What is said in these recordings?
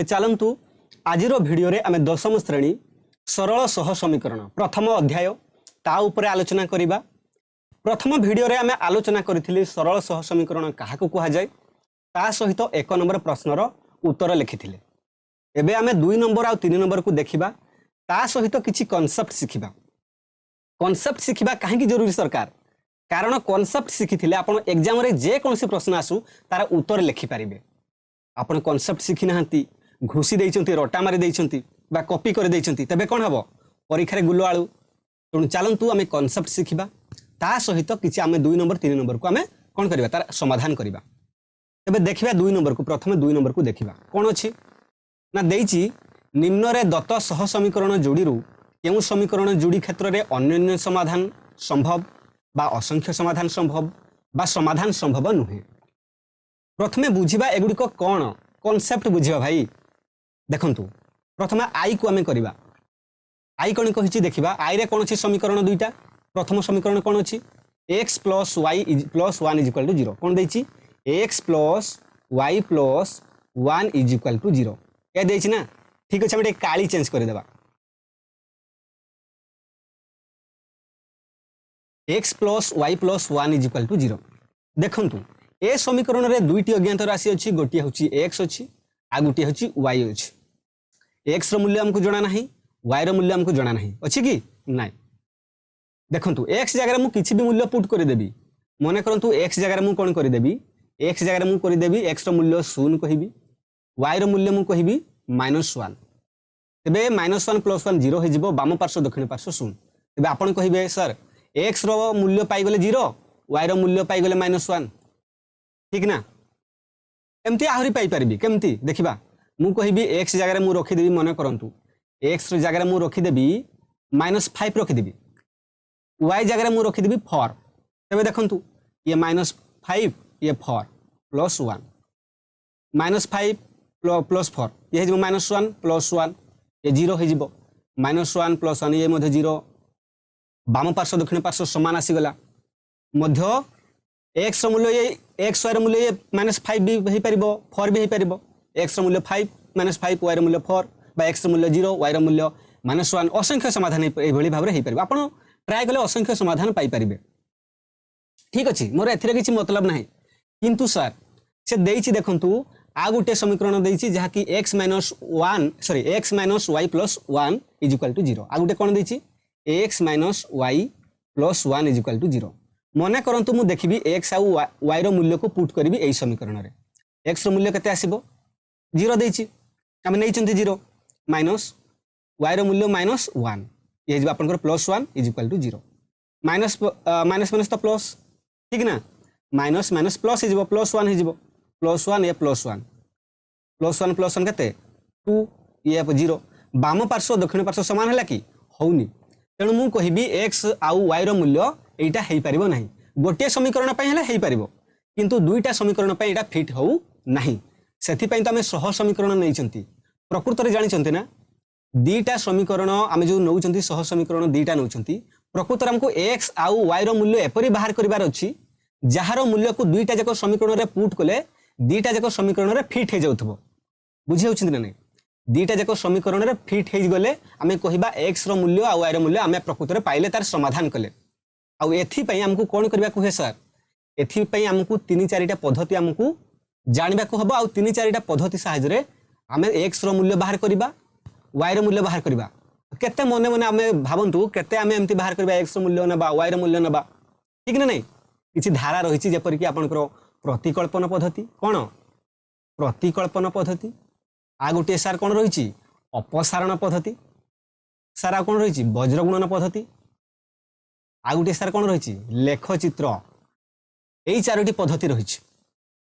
चलतु आज भिडियो रे आमे दशम श्रेणी सरल सह समीकरण प्रथम अध्याय ता उपरे आलोचना करिबा। प्रथम भिडियो रे आमे आलोचना करिथिली सरल सह समीकरण काहाकू कुहा जाय ता सहित 1 नंबर प्रश्नर उत्तर लिखिथिले। एबे आमे 2 नंबर आ 3 नंबर को देखिबा ता सहित किछि कांसेप्ट शिखिबा। कांसेप्ट शिखिबा काहेकि जरूरी सरकार कारण कांसेप्ट शिखिथिले आपण एग्जाम रे जे कोनसे प्रश्न आसु तार उत्तर लिखि पारिबे। आपण कांसेप्ट शिखि नाहंती घुसी देइचंती रटा मारी देइचंती बा कॉपी कर देइचंती तबे कोन हबो परीक्षा रे गुल्लो आळू। तेणु चलंतु आमे कांसेप्ट शिखिबा ता सहित किछि आमे 2 नंबर 3 नंबर को आमे कोन करिबा तार समाधान करिबा। तबे देखिबा 2 नंबर को प्रथमे 2 नंबर को देखिबा कोन अछि ना देइची निम्न रे दत्त सह समीकरण जोड़ीरु केउ समीकरण जोड़ी क्षेत्र रे अन्योन्य समाधान संभव बा असंख्य समाधान संभव बा समाधान संभव नुहे। प्रथमे बुझिबा एगुडिको कोन कांसेप्ट बुझिबा भाई देखंतु प्रथमे आई को आमे करिबा। आई कोन कहिछि देखिबा आई रे कोन अछि समीकरण दुईटा। प्रथम समीकरण कोन अछि x + y + 1 = 0 कोन देइछि x + y + 1 = 0 ए देइछि ना। ठीक अछि हम काली चेंज कर देबा x + y + 1 = 0। देखंतु ए समीकरण रे दुईटी अज्ञात राशि अछि गोटिया होछि x अछि आ गोटिया होछि y अछि। x रो मूल्य हमको जणा नाही y रो मूल्य हमको जणा नाही अछि कि नाही। देखंतु x जगह रे मु किछि भी मूल्य पुट कर देबी मने करंतु x जगह रे मु कोन कर देबी x जगह रे मु कर देबी x रो मूल्य 0 कहिबी y रो मूल्य मु कहिबी -1 तबे -1 + 1 0 हे जिवो बाम पार्श्व दक्षिण पार्श्व 0। तबे आपण कहिबे सर x रो मूल्य पाई गले 0 y रो मूल्य पाई गले -1 ठीक ना। एमती आहुरी पाई परबी केमती देखिबा मु कहिबी x जगह रे मु रखि देबी मने करंतु x रो जगह रे मु रखि देबी -5 रखि देबी y जगह रे मु रखि देबी 4 तबे देखंतु ये -5 ये 4 + 1 -5 + 4 ये जिवो -1 + 1 ये 0 हे जिवो -1 + 1 ये मध्ये 0 बाम पार्श्व दक्षिण पार्श्व समान आसी गला मध्य x रो मूल्य ये x y रो मूल्य ये -5 भी हे परिबो 4 भी हे परिबो x रो मूल्य 5 -5 y रो मूल्य 4 बा x रो मूल्य 0 y रो मूल्य -1 असंख्य समाधान ए भली भाबरे हे परिबो। आपण ट्राई कले असंख्य समाधान पाई परिबे। ठीक अछि मोर एथिरे किछि मतलब नाही किंतु सर से देइछि देखंतु आ गुटे समीकरण देइछि जहा कि x - y + 1 = 0 आ गुटे कोन देइछि x - y + 1 = 0 मने करंतु मु देखिबी x आ y रो मूल्य को पुट करबी एई समीकरण रे x रो मूल्य कते आसीबो 0 देइछि हम नै चंती 0 माइनस y रो मूल्य -1 ये जे आपनकर +1 = 0 माइनस माइनस तो प्लस ठीक ना माइनस माइनस प्लस हे जिवो +1 हे जिवो +1 ये +1 +1 + 1 कते 2 ये 0 बाम पार्श्व दक्षिण पार्श्व समान हला कि होउनी तेणु मु कहिबी x आ y रो मूल्य एटा हेई परिबो नाही। गोटे समीकरण पय हला हेई परिबो किंतु दुईटा समीकरण पय एटा फिट होउ नाही सेथि पय त हमें सह समीकरण नै चंती प्रकृत रे जानि चंती ना दीटा समीकरण आमे जो नौ चंती सह समीकरण दीटा नौ चंती प्रकृत रे हमको x आ y रो मूल्य एपरि बाहर करिवार अछि जहार मूल्य को दुईटा जक समीकरण रे पुट कले दीटा जक समीकरण रे फिट हे जाउथबो बुझि होउछिन ना नै दीटा जक समीकरण रे फिट हे गले आमे कहिबा x रो मूल्य आ y रो मूल्य आमे प्रकृत रे पाइले तार समाधान कले आ एथि पय हमको कोन करबा को हे सर एथि पय हमको 3-4टा पद्धति हमको जानिबा को हबो आ 3-4टा पद्धति सहायता रे आमे x रो मूल्य बाहर करिबा y रो मूल्य बाहर करिबा केते मने मने आमे भाबंतु केते आमे एम्ति बाहर करिबा x रो मूल्य नबा y रो मूल्य नबा ठीक ना नै किछि धारा रहिछि जेपर कि आपनकर प्रतिकल्पन पद्धति कोन प्रतिकल्पन पद्धति आ गुटे सर कोन रहिछि अपसारण पद्धति सर आ कोन रहिछि वज्रगुणन पद्धति आ गुटे सर कोन रहिछि लेख चित्र एई चारोटी पद्धति रहिछि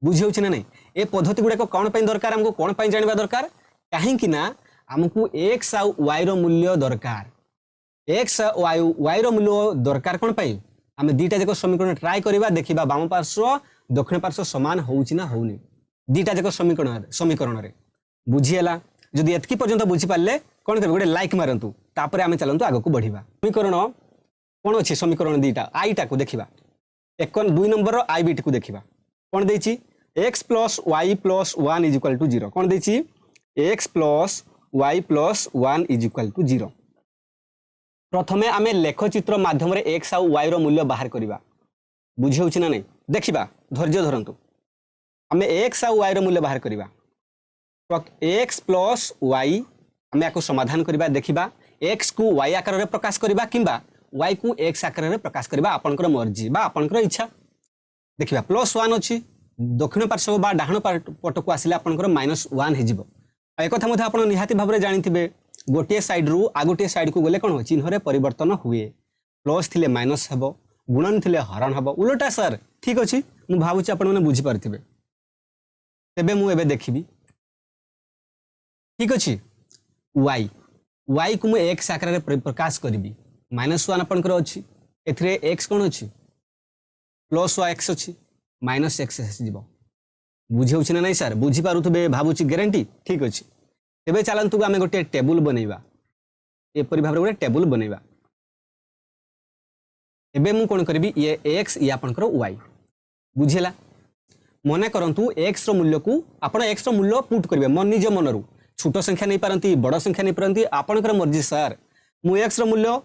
बुझि होछि ना नै ए पद्धति गुडे को कोन पय दरकार हमको कोन पय जानिबा दरकार काहे कि ना हमको x आ y रो मूल्य दरकार x y रो मूल्य दरकार कोन पय हमें दीटा जक समीकरण ट्राई करिबा देखिबा बाम पार्श्व दक्षिण पार्श्व समान होउछि ना होउनी दीटा जक समीकरण रे बुझिएला जदि एतकी पर्यंत बुझि पाले कोन करबे गोटे लाइक मारंतु तापरे हमें चलंतु आगो को बढ़िबा। समीकरण कोन अछि समीकरण दीटा आई टा को देखिबा 2 नंबर रो आई बीट को देखिबा कोन देछि x + y + 1 = 0 कोन देछि x plus y plus 1 is equal to 0। प्रथमे आमे लेखचित्र माध्यम एक्स आउ वाई मूल्य बाहर करवा बुझी होछि ना नहीं देखिबा धैर्य धरंतु आमे एक्स आउ वाई मूल्य बाहर करवा एक्स प्लस वाई आमे याको समाधान करवा देखिबा एक्स को वाई आकार रे प्रकाश करवा किंबा वाई को एक्स आकार रे प्रकाश करवा आपनकर मर्जी बा आपनकर इच्छा देखिबा +1 अछि दक्षिण पार्श्व बा डाहण पट को आसिले आपनकर -1 हे जिवो एक कथा मध्ये आपण निहाती भाबरे जानिथिबे गोटे साइड रु आ गोटे साइड को गले कोन हो चिन्ह रे परिवर्तन हुए प्लस थिले माइनस हेबो गुणन थिले हरण हेबो उल्टा सर ठीक अछि मु भाबुची आपण माने बुझी पारथिबे तेबे मु एबे देखिबी ठीक अछि वाई वाई को मु एक्स आकार रे प्रकाश करबी -1 आपनकर अछि एथरे एक्स कोन अछि प्लस एक्स अछि माइनस एक्स जीवो बुझे होछि ना नहीं सर बुझी पारुथबे भाबुची गारंटी ठीक अछि तेबे चलंतु आमे गोटे टेबुल बनैबा एपरि भाबरे गोटे टेबुल बनैबा एबे मु कोन करबी ये एक्स या आपनकर वाई बुझिला मने करंतु एक्स रो मूल्य को आपण एक्स रो मूल्य पुट करबे मन निज मनरु छोट संख्या नहीं पारंती बड़ संख्या नहीं पारंती आपनकर मर्जी सर मु एक्स रो मूल्य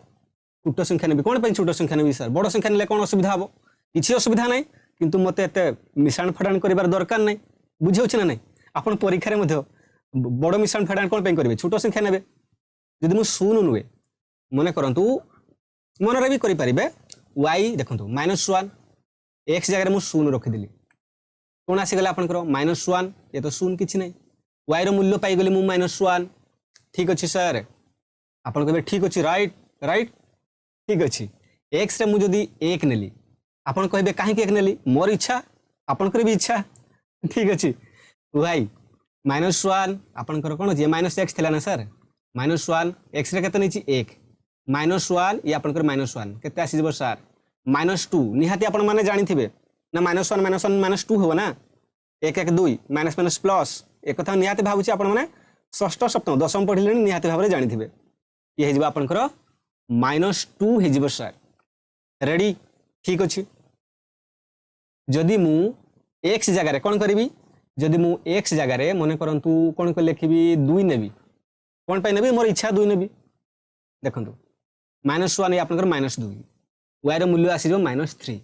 छोट संख्या नेबी कोन पे छोट संख्या नेबी सर बड़ संख्या नेले कोन असुविधा हबो किछि असुविधा नहीं किंतु मते एते मिश्रण फडाण करिवार दरकार नहीं बुझे होछि ना नहीं आपण परीक्षा रे मध्ये बड़ मिश्रण फडाण कोन पे करबे छोट संख्या नेबे जदि मु शून्य नुए मने करंतु मन रे भी करि परिबे y देखंतु -1 x जगह मु शून्य रखि दिली कोन आसी गला आपनकर -1 ये तो शून्य किछि नहीं y रो मूल्य पाई गली मु -1 ठीक अछि सर आपन कहबे ठीक अछि राइट राइट ठीक अछि x रे मु जदी 1 नेली आपन कहबे काहे के 1 नेली मोर इच्छा आपन कर भी इच्छा ठीक अछि y -1 आपन कर कोन जे -x थिला ना सर -1 x रे केते नेछि 1 -1 ये आपन कर -1 केते आसी जबो सर -2 निहाती आपन माने जानि थिबे ना -1 -2 हो ना 1 1 2 माइनस माइनस प्लस एक कथा निहाती भाबुची आपन माने षष्ठ सप्तम दशम पढिलेनी निहाती भाबरे जानि थिबे ये हेजिबा आपन कर -2 हेजिबो सर रेडी ठीक अछि जदि मु x जगह रे कोन करबी जदि मु x जगह रे मने करंतु कोन को लिखिबी 2 नेबी कोन पे नेबी मोर इच्छा 2 नेबी देखंतु -1 ये आपन कर -2 y रो मूल्य आसी जो -3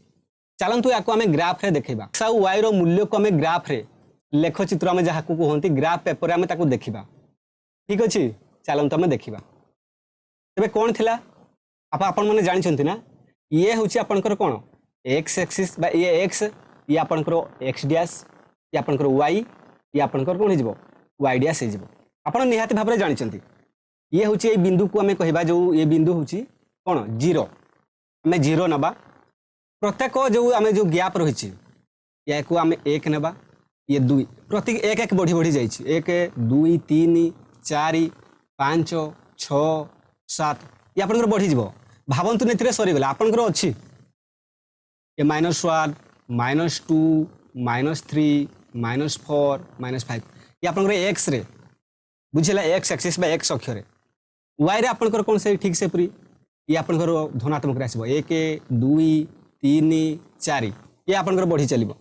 चलंतु याको हमें ग्राफ रे देखैबा x और y रो मूल्य को हमें ग्राफ रे लेख चित्र में जहा को होंती ग्राफ पेपर में ताको देखिबा ठीक अछि चलंतु हमें देखिबा तबे कोन थिला आपन माने जानि छंती ना ये होची आपन कर कोन x एक्सिस बा ये x ये आपन कर x डैश ये आपन कर y ये आपन कर कोन हिजबो y डैश हिजबो आपन निहाती भाबरे जानि छंती ये होची ए बिंदु को हमें कहबा जो ये बिंदु होची कोन 0 हमें 0 नबा प्रत्येक जो हमें जो गैप रही या को हमें 1 नबा ये 2 प्रति 1 1 बढ़ी बढ़ी जाइछि 1 2 3 4 5 6 7 ये आपन बढ़ी जीवो भावंतु नेतिरे सरी गला आपन अछि ये -1 -2 -3 -4 -5 ये आपन x रे बुझिला x एक्सिस बा x अक्ष रे y रे आपन कोन से ठीक से पूरी ये आपन धनात्मक रे आसीबो 1 2 3 4 ये आपन बढ़ी चलिबो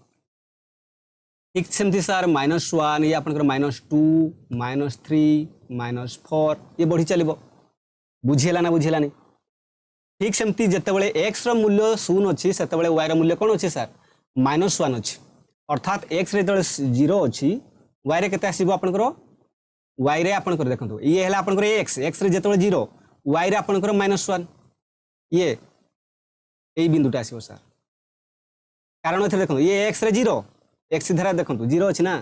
ठीक सेमती सर -1 ये आपन -2 -3 -4 ये बढ़ी चलिबो बुझिला ना बुझिला नहीं ठीक सेमती जते बेले x रो मूल्य 0 अछि सेते बेले y रो मूल्य कोन अछि सर -1 अछि अर्थात x रे जले 0 अछि y रे केते आसीबो आपन y रे आपन देखंतु ये हला आपन x रे जते बेले 0 y रे आपन -1 ये ए बिंदुटा आसीबो सर कारण एथे देखंतु ये x रे 0 x धारा देखंतु 0 अछि ना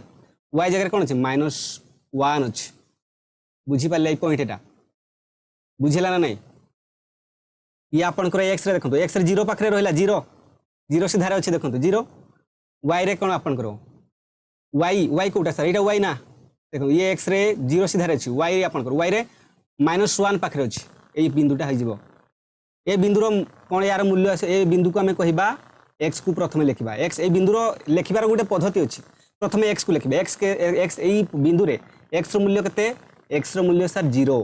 y जगह कोन अछि -1 अछि बुझी पाले ए पॉइंट एटा बुझिला ना नहीं ये आपन x रे देखंतु x रे 0 पाखरे रहला 0 0 से धारा अछि देखंतु 0 y रे कोन आपन y कोटा सर एटा y ना देखो ये x रे 0 से धारा अछि y रे आपन y रे -1 पाखरे अछि ए बिंदुटा होई जिवो ए बिंदुरो कोन यार मूल्य ए बिंदु को हमें कहिबा x को प्रथमे लिखिबा x ए बिंदुरो लिखिबार गोटे पद्धति अछि प्रथमे x को लिखिबा x ए बिंदु रे x रो मूल्य कते x रो मूल्य सर 0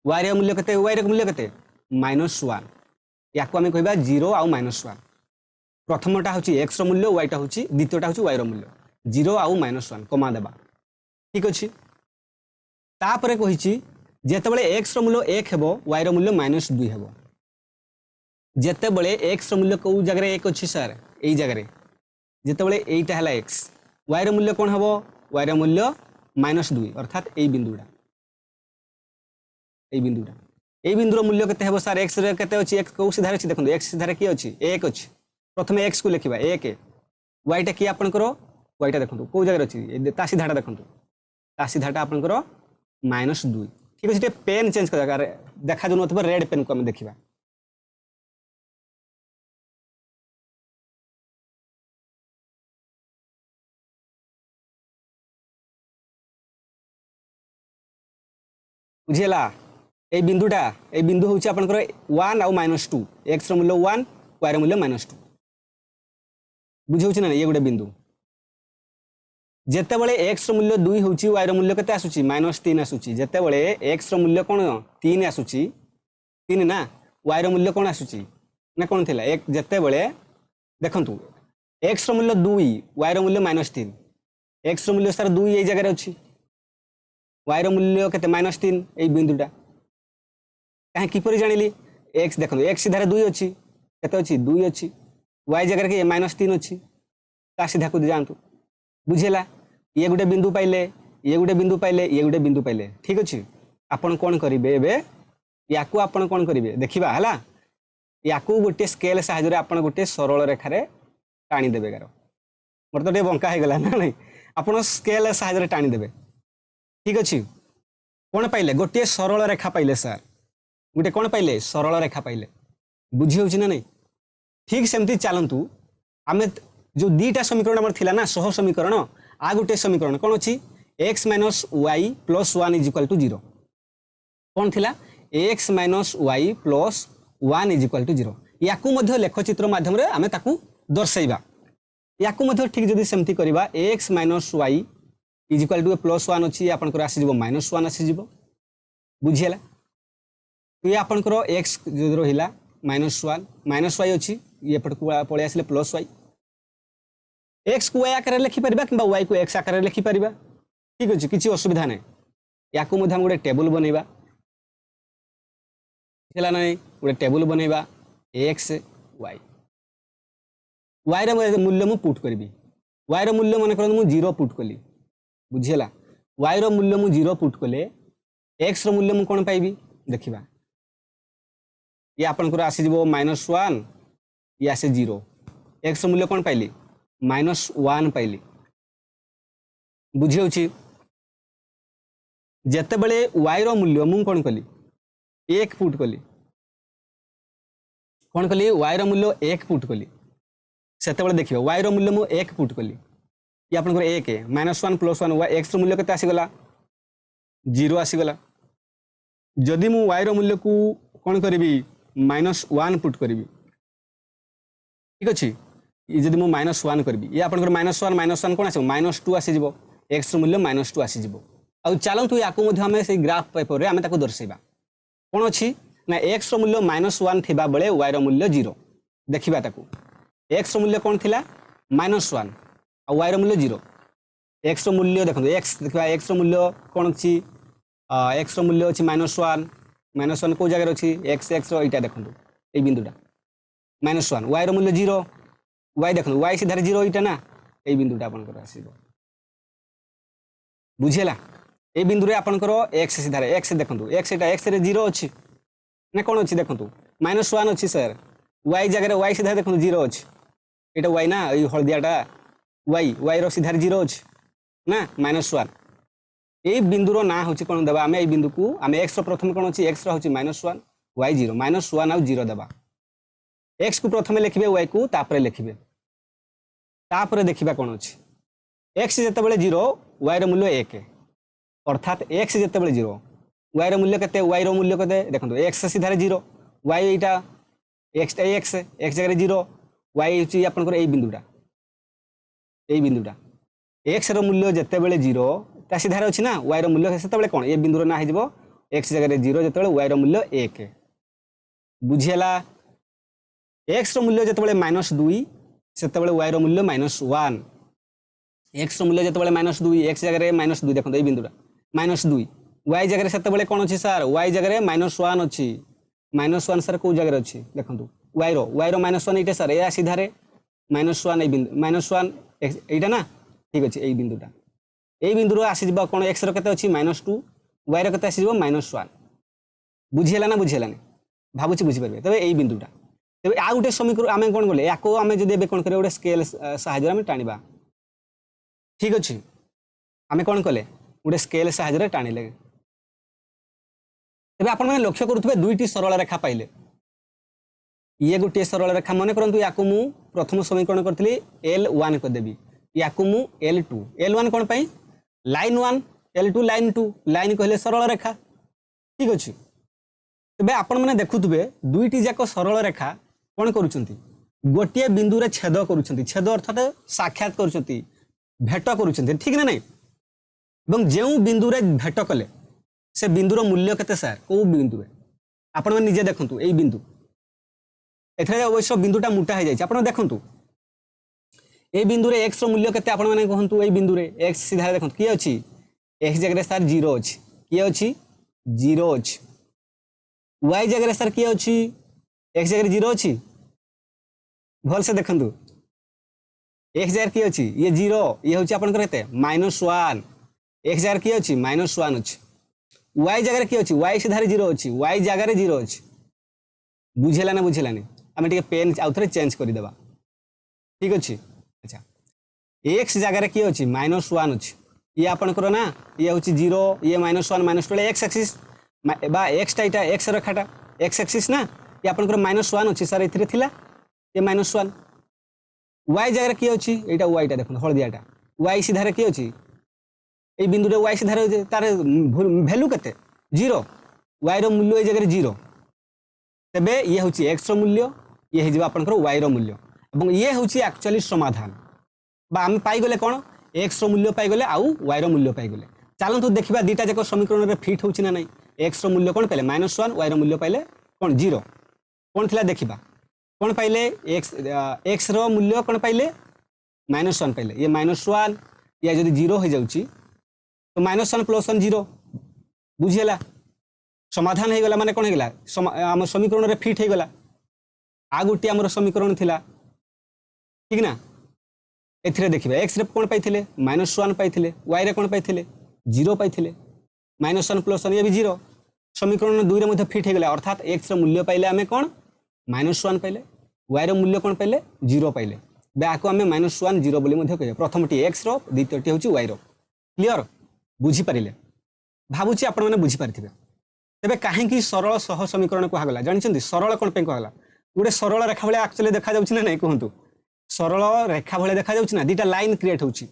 y रे मूल्य कते y रे मूल्य कते -1 याको हमें कहिबा 0 आ -1 प्रथमटा होची x रो मूल्य y टा होची द्वितीयटा होची y रो मूल्य 0 आ -1 कमा देबा ठीक अछि तापर कही जेतेबेले x रो मूल्य 1 हेबो y रो मूल्य -2 हेबो जेतेबेले x रो मूल्य को जगह 1 अछि सर एई जगह रे जेतेबेले एईटा हला x y रो मूल्य कोन हेबो y रो मूल्य -2 अर्थात एई बिंदुडा एई बिंदुर मूल्य केते हेबो सर x रे केते अछि x को सीधा अछि देखंतु x सीधा की अछि 1 अछि प्रथमे x को लिखिबा 1 y टा की आपन करो y टा देखंतु को जगह अछि ता सीधाटा देखंतु ता सीधाटा आपन करो -2 ठीक अछि पेन चेंज कर देखा जो नथबा रेड पेन को हम देखिबा बुझिला ए बिंदु होची आपनकर 1 आ -2 x रो मूल्य 1 y रो मूल्य -2 बुझौची ना ये गुडे बिंदु जेतेबेले x रो मूल्य 2 होची y रो मूल्य केते आसुची -3 आसुची जेतेबेले x रो मूल्य कोन 3 आसुची 3 ना y रो मूल्य कोन आसुची ना कोन थिला एक जेतेबेले देखंतु x रो मूल्य 2 y रो मूल्य -3 x रो मूल्य सर 2 ए जगह रे अछि y रो मूल्य केते -3 ए बिंदुटा काहे किपरि जानिली x देखंतु x सीधा 2 अछि केते अछि 2 अछि y जगह के -3 अछि ता सीधा को जानतु बुझिला ये गुटे बिंदु पाइले ये गुटे बिंदु पाइले ये गुटे बिंदु पाइले ठीक अछि आपण कोन करिवे एबे याकू आपण कोन करिवे देखिबा हला याकू गुटे स्केल सहायता रे आपण गुटे सरल रेखा रे टाणी देबे गारो मोर तो डे बंका हे गला ना नहीं आपण स्केल सहायता रे टाणी देबे ठीक अछि कोन पाइले गोटे सरल रेखा पाइले सर गोटे कोन पाइले सरल रेखा पाइले बुझी होछि ना नहीं ठीक सेमती चलंतु आमे जो दीटा समीकरण हमर थिला ना सह समीकरण आ गोटे समीकरण कोन अछि x - y + 1 = 0 कोन थिला x - y + 1 = 0 याकू मध्य लेखचित्र माध्यम रे आमे ताकू दर्शाइबा याकू मध्य ठीक जदी सेमती करबा x - y = +1 अछि आपनकर आसी जिवो -1 आसी जिवो बुझियला तो ये आपनकर x जदी रहिला -1 -y अछि ये पट को पळे आसीले +y x को y आकार लिखि परबा किबा y को x आकार लिखि परबा ठीक अछि किछि असुविधा नै याकू मध्य हम गोटे टेबल बनेबा चला नै गोटे टेबल बनेबा x y y रो मूल्य मु पुट करबी y रो मूल्य मन करन मु 0 पुट कली बुझियला y रो मूल्य मु 0 पुट कले x रो मूल्य मु कोन पाइबी देखिबा ये आपनकर आसी जिवो -1 ये आसे 0 x रो मूल्य कोन पाइली -1 पाइली बुझी होछि जेते बेले y रो मूल्य मु कोन कली 1 पुट कली कोन कली y रो मूल्य 1 पुट कली सेते बेले देखियो y रो मूल्य मु 1 पुट कली ये आपनकर 1 है -1 + 1 y x रो मूल्य केते आसी गला 0 आसी गला जदि मु y रो मूल्य को कोन करबी -1 पुट करबी ठीक अछि ये जदि मु -1 करबी ये आपनकर -1 कोन आसी -2 आसी जिवो x रो मूल्य -2 आसी जिवो आ चलंतु याकू मध्य हमें से ग्राफ पेपर रे हमें ताको दर्शाइबा कोन अछि ना x रो मूल्य -1 थिबा बेले y रो मूल्य 0 देखिबा ताको x रो मूल्य कोन थिला -1 आ y रो मूल्य 0 x रो मूल्य देखो x देखिबा x रो मूल्य कोन अछि x रो मूल्य अछि -1 को जगह अछि x रो इटा देखंतु ए बिंदुटा -1 y रो मूल्य 0 y देखंतु y सीधा 0 इटा ना ए बिंदुटा आपन कर आसीबो बुझियला ए बिंदु रे आपन करो x सीधा रे x देखंतु x इटा x रे 0 अछि ना कोन अछि देखंतु -1 अछि सर y जगह रे y सीधा देखंतु 0 अछि एटा y ना ए हळदियाटा y रो सीधा 0 अछि ना -1 ए बिंदु रो ना होछि कोन देबा हमें ए बिंदु को हमें x रो प्रथम कोन अछि x रो होछि -1 y 0 -1 आ 0 देबा x को प्रथमे लिखिबे y को तापरे लिखिबे तापरे देखिबा कोन अछि x जते बेले 0 y रो मूल्य 1 अर्थात x जते बेले 0 y रो मूल्य केते y रो मूल्य केते देखंतु x सीधा 0 y एटा x जगह 0 y होछि आपन को ए बिंदुटा x रो मूल्य जते बेले 0 ता सीधा रे अछि ना y रो मूल्य सेते बेले कोन ए बिंदु रो ना हे जिवो x जगह 0 जते बेले y रो मूल्य 1 बुझियला x रो मूल्य जते बेले -2 सेते बेले y रो मूल्य -1 x रो मूल्य जते बेले -2 x जगह रे -2 देखंतु ए बिंदुटा -2 y जगह से कौन अच्छी सार y जगह -1 अच्छी -1 सार कौ जगह अच्छी देखो y रो -1 ये सार या सीधारे -1 ये बिंदु -1 एटा ना ठीक अच्छे यही बिंदुटा यही बिंदु आसीज कौन x रो केते अच्छी -2 y रो केते आसीज -1 बुझीला ना बुझीलानी भावुची बुझीपारे तबे यही बिंदुटा तबे आ गोटे समीकरण आम कौन कले या आम जब कौन कर गोटे स्केल साहाय्य टाणिबा ठीक अच्छे आम कौन कले गोटे स्केल साहाय्य टाणिले तबे आपण माने लक्ष्य करुथबे दुईटी सरल रेखा पाइले ये गोटे सरल रेखा मन करंतु याकु मु प्रथम समीकरण करथली L1 कर देबी याकु मु L2 L1 कोन पई लाइन 1 L2 लाइन 2 लाइन कहले सरल रेखा ठीक अछि तबे आपण माने देखुथबे दुईटी जाको सरल रेखा कोन करूछंती गोटे बिंदु रे छेद करूछंती छेद अर्थात साक्षात करूछंती भेट करूछंती ठीक ना नहीं एवं जेउ बिंदु रे भेट कले से बिंदुर मूल्य केते सार को बिंदु रे आपण माने निजे देखंतु एई बिंदु एथरे अवश्य बिंदुटा मोटा हो जाए आप देखु ये बिंदु रे x रो मूल्य केते आपण माने कहंतु ए बिंदु रे x सीधा देखो किए अछि x जगह रे सर 0 अछि किए अछि 0 अछि y जगह रे सर किए अछि x जगह रे 0 अछि भल से देखंतु x जगह किए अछि ये 0 ये होछि आपण केते -1 x जगह किए अछि -1 अछि y जगह रे किए अछि y सीधा रे 0 अछि y जगह रे 0 अछि बुझेला ना बुझेलानी आम टे पेन आउ थे चेंज कर देबा ठीक अच्छे अच्छा एक्स जगह किए अच्छी -1 अच्छी ये आपंकर ना ये हूँ 0 ये -1 -2 एक्स एक्सीस एक्स टाइटा एक्स रेखाटा एक्स एक्सीस ना ये आपंकर -1 अच्छी सार ये ये -1 वाई जगह किए अच्छी यहाँ वाईटा देखो हलदियाटा वाई सीधारे किए अच्छी ये बिंदुटे वाई सीधारे तार भैल्यू के 0 वाई रो मूल्य ये जगह 0 तेबे ये हूँ एक्स रो मूल्य ये हो आपंकर वाई रो मूल्य और ये हूँ एक्चुअली समाधान आम पाईगले कौन एक्स रो मूल्य पाईगले आउ वाई रो मूल्य पाईगले चलतु देखा दीटा जाक समीकरण में फिट होना ना एक्स रो मूल्य कौन पाइले -1 वाई रो मूल्य पाइले कौन 0 कौन थिला देखा कौन पाइले एक्स रो मूल्य कौन पाइले -1 पाइले ये -1 या जब 0 हो जाऊँगी तो -1 + 1 0 बुझीगला समाधान हो गला माने कौन हो गला आम समीकरण में फिट हो गला आ गोटे आम समीकरण थिला ठीक ना एथिरे देखिबा एक्स रे कौन पाइथिले -1 पाइथिले वाई रे कौन पाइथिले 0 पाइथिले -1 + 1 ये भी 0 समीकरण 2 रे मध्ये फिट हो गला अर्थात एक्स रो मूल्य पाइले आमे कौन -1 पाइले वाई रो मूल्य कौन पाइले 0 पाइले बाको आमे -1 0 बोली मध्ये कहिबा प्रथमटी एक्स रो द्वितीयटी होची वाई रो क्लियर बुझी पारिले भाबुची आपण माने बुझी पारिथिबे तेबे काहेकि सरल सह समीकरण कहगला जानछन्ती सरल कोन पे कहगला गोटे सरल रेखा भले एक्चुअली देखा जाउछि ना नै कहंतु सरल रेखा भले देखा जाउछि ना दीटा लाइन क्रिएट होउछि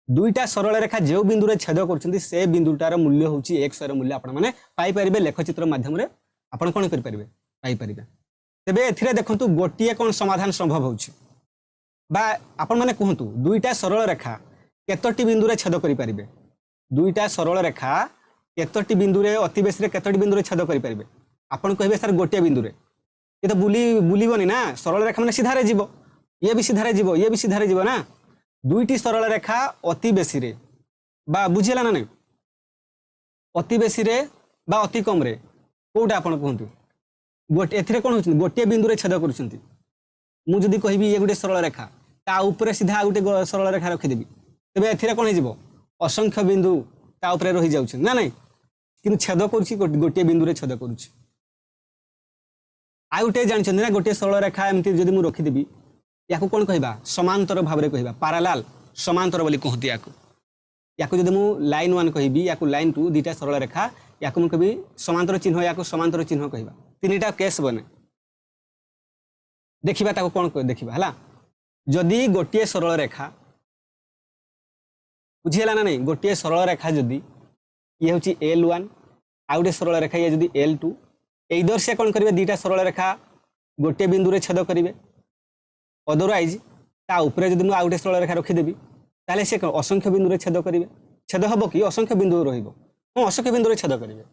दुईटा सरल रेखा जे बिंदु रे छेद करछन्ती से बिंदुटार मूल्य होउछि x र मूल्य आपण माने पाई परिबे लेखचित्र माध्यम रे आपण कोन करि परिबे पाई परिबे तेबे एथिरे देखंतु गोटिए कोन समाधान संभव होउछि बा आपण माने कहंतु दुईटा सरल रेखा केतोटी बिंदु रे छेद करि परिबे दुईटा सरल रेखा केतोटी बिंदु रे अति बेसी रे केतोटी बिंदु रे छेद करि परिबे आपण कहबे सर गोटिए बिंदु रे ये तो बुलीबनी ना सरल रेखा माने सीधारे जीवो ये भी सीधारे जीवो ये भी सीधारे जीवो ना दुईटी सरल रेखा अति बेसी रे बा बुझिला ना नै अति बेसी रे बा अति कम रे कोटा आपण कहंतु गोटे एथिरे कोन होछि गोटिए बिंदु रे छेद करूछन्ती मु जदी कहबी ये गोटे सरल रेखा ता ऊपर सीधा गोटे सरल रेखा रखि देबी तबे एथिरे कोन हे जीवो असंख्य बिंदु ता ऊपर रहि जाउछ ना नै किंतु छेद करूछि गोटिए बिंदु रे छेद करूछि आ गोटे जानछन्ती ना गोटे सरल रेखा एमती जदी मु रखि देबी याकू कोन कहबा समांतर भाव रे कहबा पैरेलल समांतर बोली कहती याकू जदी मु लाइन 1 कहबी याकू लाइन 2 दीटा सरल रेखा याकू मु कहबी समांतर चिन्ह याकू समांतर चिन्ह कहबा तीनटा केस बने देखिबा ताको कोन देखिबा हला जदी गोटिए सरल रेखा बुझिला ना नै गोटिए सरल रेखा जदी ये होची L1 आ गोटे सरल रेखा ये जदी L2 ए दर से कोन करिवे दीटा सरल रेखा गोटे बिंदु रे छेद करिवे अदरवाइज ता ऊपर जदी मु आ गोटे सरल रेखा रखि देबी ताले से असंख्य बिंदु रे छेद करिवे छेद हबो कि असंख्य बिंदु रहइबो हां असंख्य बिंदु रे छेद करिवे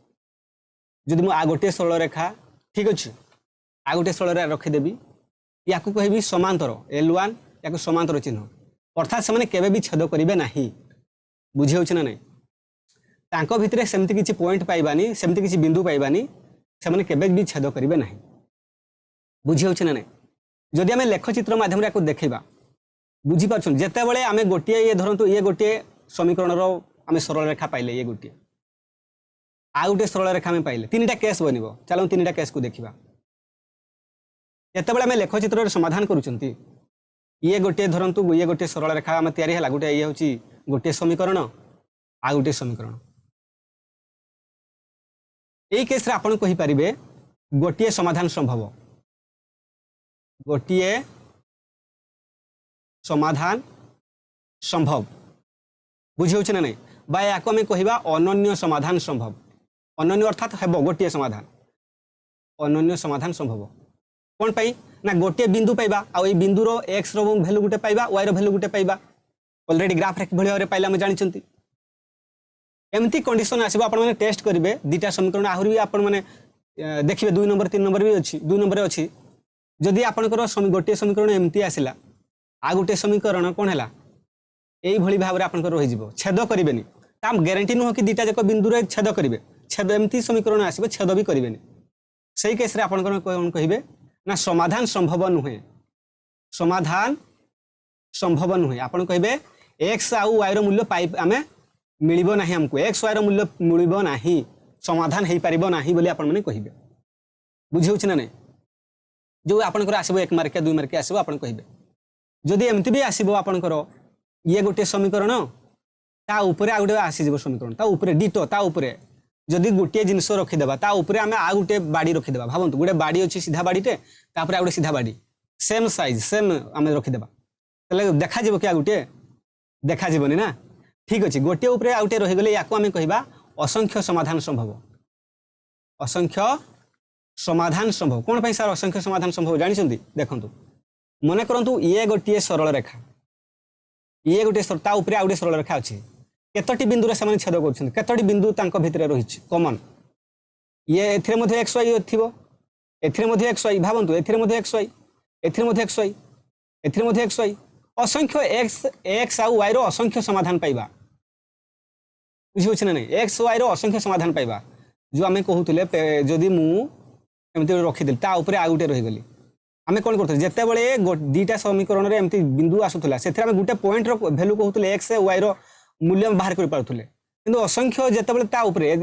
जदी मु आ गोटे सरल रेखा ठीक अछि आ गोटे सरल रेखा रखि देबी याकू कहबी समांतर L1 याकू समांतर चिन्ह अर्थात से माने केबे भी छेद करिवे नाही बुझी होछि ना नै तांको भितरे सेमती किसी पॉइंट पाइबानी सेमती किसी बिंदु पाइबानी से माने केबे भी छेद करिवे नाही बुझी होछ ना नहीं जदि आम लेखचित्र माध्यम रे देखा बुझी पार्छन जेते बेले आम गोटे ये धरतु ये गोटे समीकरण आम सरल रेखा पाइले ये गोटे आ गोटे सरल रेखा आम पाइले तीन केस बनब चलो तीन केस को देखा जिते आम लेखचित्र समाधान करुँच ये गोटे धरतु ये गोटे सरल रेखा आम या गोटे ये हूँ गोटे समीकरण आ गोटे समीकरण यही केस आपन कहि पारिबे गोटे समाधान संभव गोटे समाधान संभव बुझी होछ ना नहीं बा याको आम कहवा अनन्य समाधान संभव अनन्य अर्थात हेबो गोटे समाधान अनन्य समाधान संभव कौन पाई ना गोटे बिंदु पाइबा आ ए बिंदुर एक्स रो वैल्यू गोटे पाइबा वाई रो वैल्यू गोटे पाइबा ऑलरेडी ग्राफ रे भली भाबरे पाइला हम जानिचंती एमती कंडीशन आसीबो आपण माने टेस्ट करिवे दुटा समीकरण आहुरी आपण माने देखिबे 2 नंबर 3 नंबर भी अछि 2 नंबर अछि जदि आपनकर गोटे समीकरण एमती आसिला आ गोटे समीकरण कोन हला एई भली भाबरे आपनकर रहि जिवो छेद करिवेनी ता ग्यारंटी न हो कि दुटा जक बिंदु रे छेद करिवे छेद एमती समीकरण आसीबे छेद भी करिवेनी सही केस रे आपनकर कोन कहिबे ना समाधान संभव नुहे समाधान संभव नुहे आपण कहिबे x आ y रो मूल्य पाइ आमे मिलिबो नाही हमको x y रो मूल्य मिलिबो नाही समाधान हेई परिबो नाही बोली आपण माने कहिबे बुझियो छ ना नै जो आपनकर आसीबो 1 मार्क 2 मार्क आसीबो आपण कहिबे जदि एमती भी आसीबो आपनकर ये गोटे समीकरण ता ऊपर आ गोटे आसी जिवो समीकरण ता ऊपर डिटो ता ऊपर जदि गोटे जिनस रखी देबा ता ऊपर आमे आ गोटे बाडी रखी देबा भाबंतु गोटे बाडी अछि सीधा बाडीटे तापर आ गोटे सीधा बाडी सेम साइज सेम आमे रखी देबा तले देखा जिवो क्या गोटे देखा जीवनी ना ठीक अच्छे गोटे उपरे आ गोटे रहीगले या आम कहवा असंख्य समाधान संभव असंख्य समाधान संभव कौन पाई सर असंख्य समाधान संभव जानते देखु मन करंतु ये गोटे सरल रेखा ये गोटे ता उपरे आ गोटे सरल रेखा अच्छी केतोटी बिंदु से छेद कर केतोटी बिंदु तांको भितरे रही कॉमन ये एथिरे मध्ये एक्स वाई थिबो एथिरे मध्ये एक्स वाई भाबंतु एथिरे मध्ये एक्स वाई एथिरे मध्ये एक्स वाई एथिरे मध्ये एक्स वाई असंख्य एक्स एक्स आ वाई रो असंख्य समाधान पाइबा बुझी ना नहीं एक्स वाई रो असंख्य समाधान पाइबा जो आम कहूले जदि मुझे रखीदे ता ऊपर आ गोटे रहीगली आम कौन करते जिते बड़े दुटा समीकरण में एमती बिंदु आसूला से गोटे पॉइंट भैल्यू कहते एक्स वाई रो मूल्य बाहर कर पारुले किंतु असंख्य जिते बड़े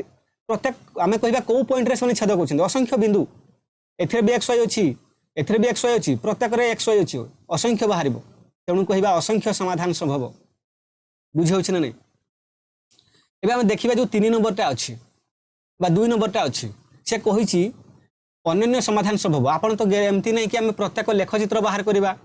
प्रत्येक आम कहवा कौ पॉइंट रे छेद कर असंख्य बिंदु एथिरे भी एक्स वाई अच्छी एथिरे भी एक्स वाई अच्छी प्रत्येक एक्स वाई अच्छी असंख्य बाहर तेणु कहवा असंख्य समाधान संभव बुझी होछि ना नहीं एबे हम देखिबा जो 3 नंबरटा अच्छी बा 2 नंबरटा अच्छी से कहिछि अनन्य समाधान संभव आपन तो एमती नहीं कि आम प्रत्येक लेखचित्र बाहर करवा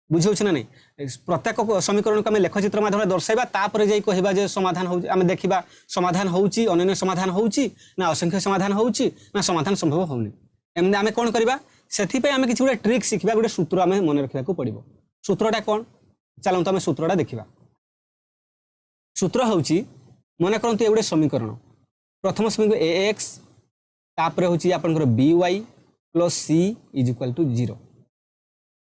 बुझी होछि ना नहीं प्रत्येक समीकरण को आम लेखचित्र माध्यम दर्शाइबा तापर जाई कहबा जे समाधान हो आम देखिबा समाधान होउछि अनन्य समाधान होउछि ना असंख्य समाधान होउछि ना समाधान संभव होउनि एमने आम कोन करबा सेथि पे आम किछि गोटे ट्रिक शिखबा गोटे सूत्र आम मन रखिबा को पड़िबो सूत्रटा कौन चलते आम सूत्रटा देखा सूत्र हूँ मन करते गोटे समीकरण प्रथम समीकरण ए एक्स तापर हूँ आपंकर b y plus c is equal to 0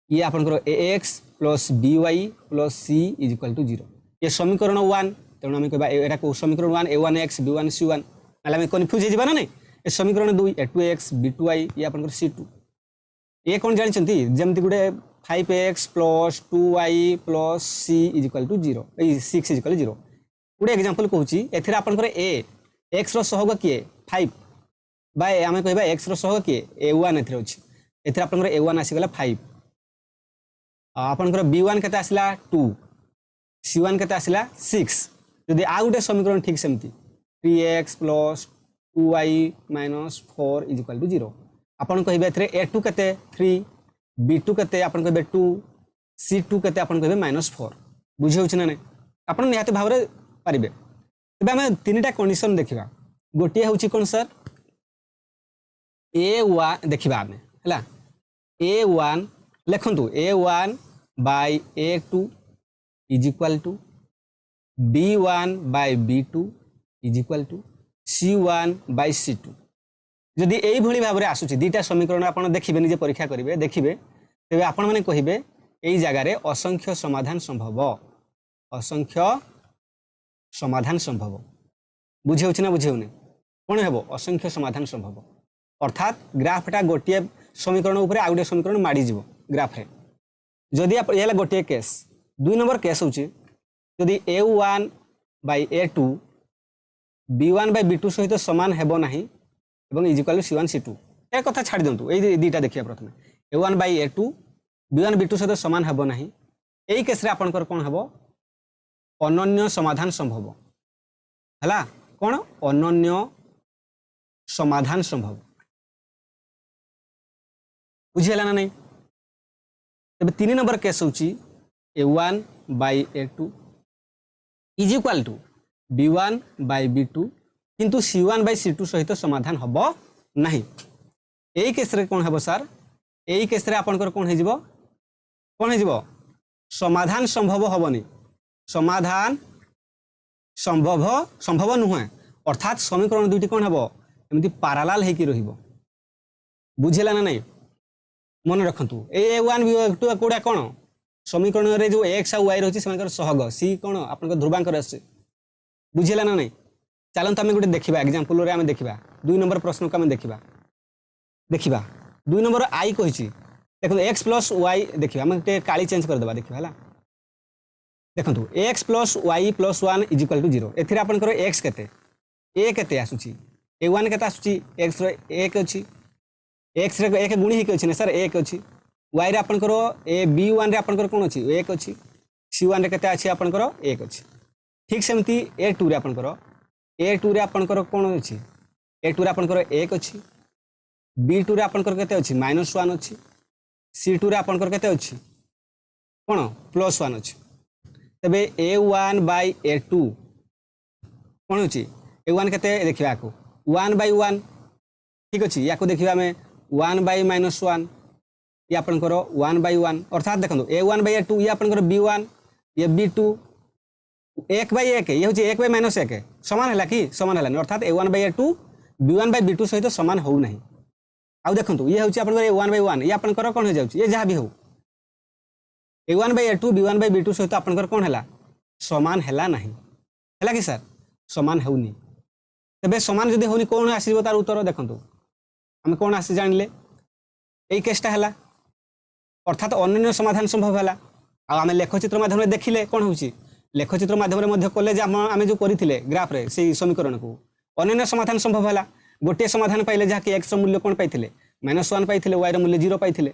ये आपंकर a x plus b y plus c is equal to 0 ये समीकरण 1 तेणु आम कह समीकरण 1 ए 1 एक्स बी 1 सी 1 ना कन्फ्यूज हो ना नहीं ये समीकरण 2 ए 2 एक्स बी 2 वाई ये आपंकर सी 2 ये कौन जानते जमती गोटे 5x प्लस 2y प्लस c is equal to 0 6 is equal 0 गोटे एग्जांपल कहूँ एथिरे आपनकर a x रो सहग किए 5 बाय आमे कहबा x रो सहग किए a1 एथिरे अछि एथिरे आपनकर a1 आसी गला 5 आपनकर b1 केते आसिला 2 c1 केते आसिला 6 यदि आ गोटे समीकरण ठीक सेमती 3x plus 2y minus 4 is equal to 0 आपन कहबे एथिरे a2 केते 3 B2 केते आपन कहबे 2 C2 केते आपन कहबे -4 बुझे होछ ना नै आपन निहाते भाबरे पारिबे तबे हम तीनटा कंडीशन देखिबा गोटिए होछि कोन सर A1 देखिबा हम हला A1 लेखंतु A1 by A2 is equal to B1 by B2 is equal to C1 by C2 जदि एई भली भाबरे आसुची दुटा समीकरण आपन देखिबे निजे परीक्षा करिवे देखिबे तेबे आपन माने कहिबे एई जागा रे असंख्य समाधान संभव असंख्य समाधान संभव बुझे होछि ना बुझे होने कोन हेबो असंख्य समाधान संभव अर्थात ग्राफटा गोटे समीकरण ऊपर आ गोटे समीकरण माड़ी जीवो ग्राफ रे जदि आप ये गोटे केस 2 नंबर केस होछि जदि a1 by a2 b1 by b2 सहित समान हेबो नाही एवं is equal to c1 c2 ए कथा छाड़ दियंतु ए दीटा देखिया प्रथमे a1 by a2 b1 b2 सहित समान हेबो नाही एई केस रे आपनकर कोन हेबो अनन्य समाधान संभव हला कोन अनन्य समाधान संभव बुझिला ना नहीं तबे 3 नंबर केस होची a1 by a2 is equal to b1 by b2 किंतु c1 by c2 सहित समाधान हबो नहीं एई केस रे कोन हबो सर एई केस रे आपनकर कोन हे जिवो समाधान संभव हबनी समाधान संभव नुहे अर्थात समीकरण दुईटी कोन हबो एमती पैरेलल हेकी रहिबो बुझिला ना नहीं मन रखंतु a1 b2 कोडा कोन समीकरण रे जो x आ y रहछि सेमानकर सहग c कोन आपनकर ध्रुवांक राशि बुझिला ना नहीं चलंत आमे गुटे देखिबा एग्जांपल रे आमे देखिबा 2 नंबर प्रश्न को आमे देखिबा 2 नंबर i कहिछि देखो x plus y देखिबा आमे ते काली चेंज कर देबा देखिबा हला देखंतु x plus y plus 1 is equal to 0 एथिरा आपनकर x केते a केते आसुछि a1 केते आसुछि x रे 1 अछि x रे 1 गुणी हिक अछि ने सर 1 अछि y रे आपनकर a b1 रे आपनकर कोन अछि 1 अछि c1 रे केते अछि आपनकर 1 अछि ठीक सेमती a2 रे आपनकर कोन अछि a2 रे आपनकर 1 अछि b2 रे आपनकर केते अछि -1 अछि c2 रे आपनकर केते अछि कोन +1 अछि तबे a1 by a2 कोन अछि a1 केते देखिबा को 1 by 1 ठीक अछि याको देखिबा में 1 by -1 ये आपनकर 1 by 1 अर्थात देखंतु a1 by a2 ये आपनकर b1 ये b2 1 by 1 ये होछि 1 by -1 समान हला कि समान हला अर्थात a1 by a2 b1 by b2 सहित समान हो नाही आ देखंतु ये होछि आपनकर 1 by 1 ये आपनकर कोन हो जाउछि ये जहा भी हो a1 by a2 b1 by b2 सहित आपनकर कोन हला समान हला नाही हला कि सर समान होउनी तबे समान जदी होनी कोन आसीबो तार उत्तर देखंतु हम कोन आसी जानले एई केसटा हला अर्थात अनन्य समाधान संभव हला आ हमें लेखचित्र माध्यम रे देखिले कोन होउछि लेखचित्र माध्यम रे मध्य कॉलेज आमे जो करिथिले ग्राफ रे सेही समीकरण को अनन्य समाधान संभव हला गोटे समाधान पाइले जहा कि x रो मूल्य कोन पाइथिले -1 पाइथिले y रो मूल्य 0 पाइथिले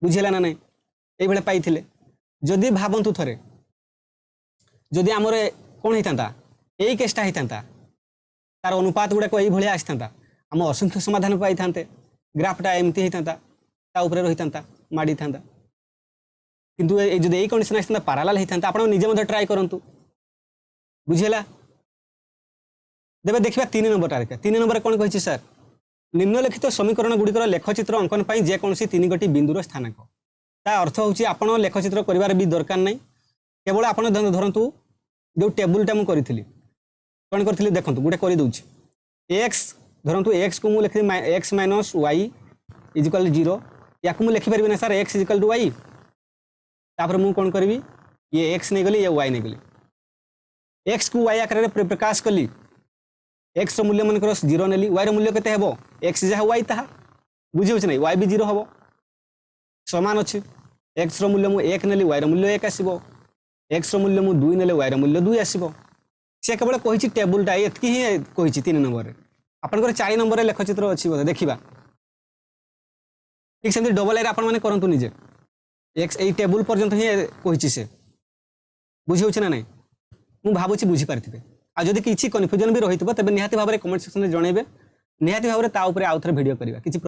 बुझिला ना नै एई बेले पाइथिले जदी भाबंतु थरे जदी हमरे कोन हितांता एई केसटा हितांता तार अनुपात गुडा को एई भलिया आस्थांता हम असंख्य समाधान पाइथांते ग्राफटा एमती हितांता ता ऊपर रहितांता माडी थांता किंतु ए जदी एई कंडीशन आस्थांता पैरेलल हितांता आपण निजे मध्ये ट्राई करंतु बुझिला देबे देखिबा 3 नंबर तारिका 3 नंबर कोन कहिछि सर निम्नलिखित समीकरण गुडिकर लेखचित्र अंकन पई जे कोनसी 3 गोटी बिंदुर स्थानांक ता अर्थ होछि आपण लेखचित्र करिवार भी दरकार नै केवल आपण धरंतु जो टेबुलटा मु करिथिली कोन करथिली देखंतु गुडे करि दउछि x धरंतु x को मु लिखि x - y इज इक्वल 0 या को मु लिखि परबि ना sir x is equal to y तापर मु कोन करबि ये x नै गली ये y नै गली x को y आकार रे प्रकाश कली x रो मूल्य मन कर 0 नेली y रो मूल्य केते हेबो x जहा y ताहा बुझि होछ नै y भी 0 हबो समान अछि x रो मूल्य मु 1 नेली y रो मूल्य 1 आसीबो x रो मूल्य मु 2 नेले y रो मूल्य 2 आसीबो से केवल कहिछि टेबुलटा एतकी ही कहिछि 3 नंबर रे आपन कर 4 नंबर रे लेखचित्र अछि बोले देखिबा ठीक सेमति डबल ए रे आपन माने करंतु निजे x ए टेबुल पर्यंत ही कहिछि से बुझि होछ ना नै मु भाबुछि बुझि पारथिबे आ जदि किछि कन्फ्यूजन भी रहितबो तबे निहाती भाबरे कमेंट सेक्शन रे जणैबे निहाती भाबरे ता ऊपर आउथरे वीडियो करिबा किछि